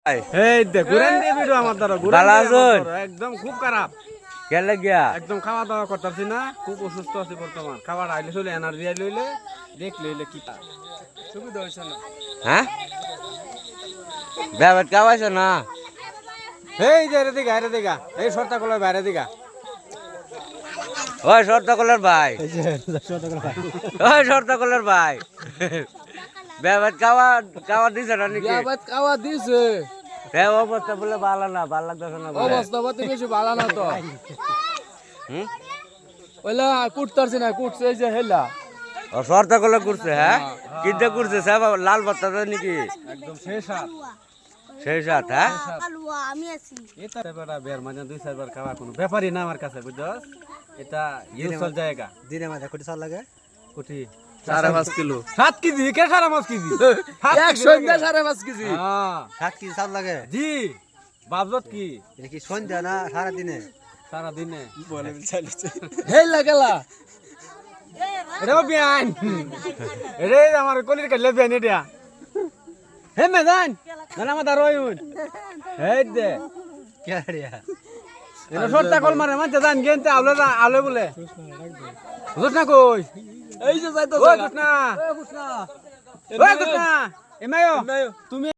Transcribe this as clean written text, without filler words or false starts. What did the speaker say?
এই দে ঘুরেন দিয়ে ভিডিও আমার দ্বারা একদম খুব খারাপ কেলে গিয়া একদম খাওয়া দাওয়া করতেছি না খুব অসুস্থ আছি বর্তমান খাবার আইলে চলে এনার্জি আইলে হইলে দেখ লইলে কি সুবিধা হয়েছে না হ্যাঁ ব্যাপার খাওয়াইছ না এই যে রে দিঘা এই সর্তা কলার বাইরে দিঘা ওই শর্তকলের ভাই ওই শর্তকলের ভাই ব্যাপার খাওয়া দিছে না নাকি খাওয়া দিছে অবস্থা বলে ভালো না ভালো লাগতেছে না অবস্থা পাতি বেশি ভালো না তো ওইলা কুটতারছে না কুটছে এই যে হেলা ও শর্তকলে করছে হ্যাঁ কিনতে করছে সব লাল ভর্তা নাকি একদম শেষ হাত সেই সাথ হ্যাঁ আমি আছি এটা বেটা বের মানে 2-4 বার খাওয়া কোনো ব্যাপারই না আমার কাছে বুঝছস এটা ইউজর জায়গা দিনে মাঝে কোটি চাল লাগে কোটি 5.5 কিলো 7 কেজি কে 5.5 কেজি এক সন্ধ্যা 5.5 কেজি হ্যাঁ 7 কেজি চাল লাগে জি বাবজত কি এটা কি সন্ধ্যা না সারা দিনে বলে চালিছে হেলা গেলা এটা বিয়ান এটা আমার কলির কাটলে বিয়ান এটা হে মেদান না আমার দারোয়ুন এই দে কে রিয়া এটা সর্তা কল মারে মানে জান গেনতে আলো বলে বুঝছ না কই এই যে যাইতো ওই কুটনা ওই কুটনা এমায়ো তুমি